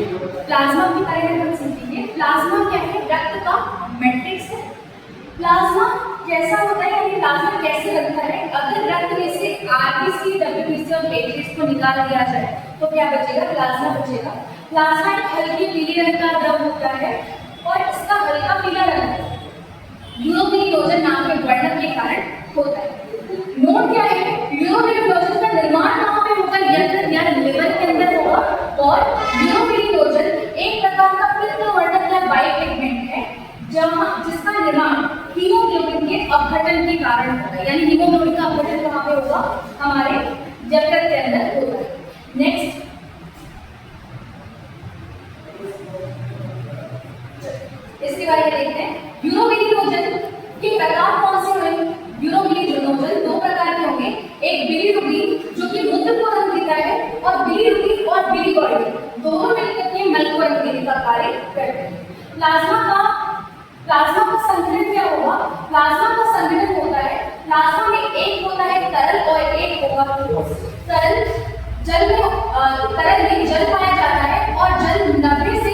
Plasma के बारे में हम सीखेंगे। प्लाज्मा क्या है? रक्त का मैट्रिक्स है। प्लाज्मा कैसा होता है, यानी प्लाज्मा कैसे बनता है? अगर रक्त में से आरबीसी, डब्ल्यूबीसी और प्लेटलेट्स को निकाल दिया जाए तो क्या बचेगा? प्लाज्मा बचेगा। प्लाज्मा एक हल्के पीले रंग का द्रव होता है और इसका हल्का पीला रंग यूरोबिलिनोजन नाम के वर्णक के कारण होता है। नोट क्या है? यूरोबिलिनोजन का निर्माण कहाँ पे होगा? यकृत या लिवर के अंदर होगा। और यूरोबिलिनोजन एक प्रकार का पित्त वर्णक या बाइपिगमेंट है जिसका निर्माण हीमोग्लोबिन के अपघटन के कारण होता है। यानी हीमोग्लोबिन का अपघटन कहाँ पे होगा? हमारे यकृत के अंदर होता है। नेक्स्ट इसके बारे में देखते हैं। यूरोबिलिनोजन के प्रकार कौन से होंगे? यूरोबिलिनोजन दो प्रकार के होंगे। एक बिलिरुबिन जो कि मूत्र को रंग देता है, और बिलिरुबिन और बिलिरुबिन दोनों मिलकर के मल को रंग देने का कार्य करते हैं। प्लाज्मा का संघनन क्या होगा? प्लाज्मा का संघनन होता है, प्लाज्मा में एक होता है तरल और एक होगा ठोस। तरल में जल पाया जाता है और जल 90 से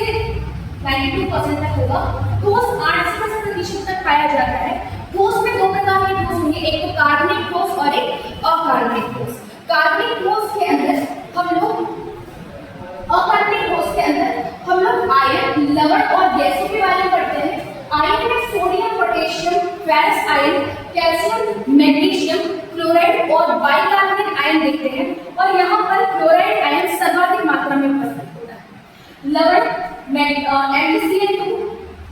92% तक होगा। ठोस 8 से 10% तक पाया जाता है। ठोस में दो प्रकार के ठोस होंगे, एक तो कार्बनिक ठोस और एक अकार्बनिक ठोस। कार्बनिक ठोस के अंदर हम लोग आयरन, लवण और गैसों के बारे में पढ़ते हैं। आयरन में sodium, potassium, ferrous ion, calcium, magnesium, chloride और बाइकार्बोनेट आयन देखते हैं, और यहाँ पर क्लोराइड आयन सर्वाधिक मात्रा में उपस्थित होता है। लवण NaCl2,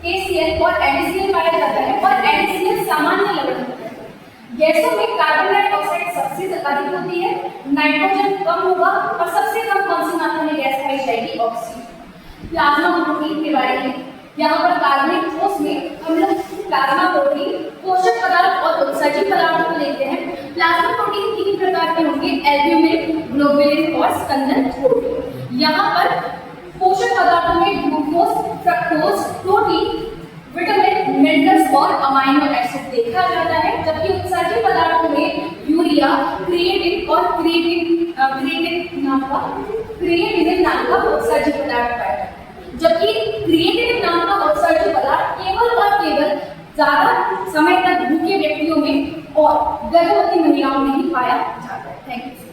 KCl और NaCl पाया जाता है, और NaCl सामान्य लवण होता है। गैसों में कार्बन डाइऑक्साइड सबसे अधिक होती है, नाइट्रोजन कम होगा, और सबसे कम कौन सी मात्रा में गैस पाई जाएगी? ऑक्सीजन। प्लाज्मा प्रोटीन के बारे में, यहाँ पर कार्बनिक ठोस में हम लोग प्लाज्मा प्रोटीन, पोषक पदार्थ और उत्सर्जक पदार्थों को लेते हैं। प्लाज्मा प्रोटीन 3 प्रकार के होंगे, एल्ब्यूमिन, ग्लोबुलिन और स्कंदन प्रोटीन। यहाँ पर पोषक पदार्थों में glucose, fructose, protein, vitamin, minerals और अमाइनो एसिड देखा जाता है, जबकि उत्सर्जक पदार्थों में यूरिया, क्रिएटिन और क्रिएटिनिन नाम का उत्सर्जक पदार्थ पाया जाता है। जबकि क्रिएटिनिन नाम का उत्सर्जक पदार्थ केवल और केवल ज्यादा समय तक भूखे व्यक्तियों में और गर्भवती महिलाओं में ही पाया जाता है। Thank you.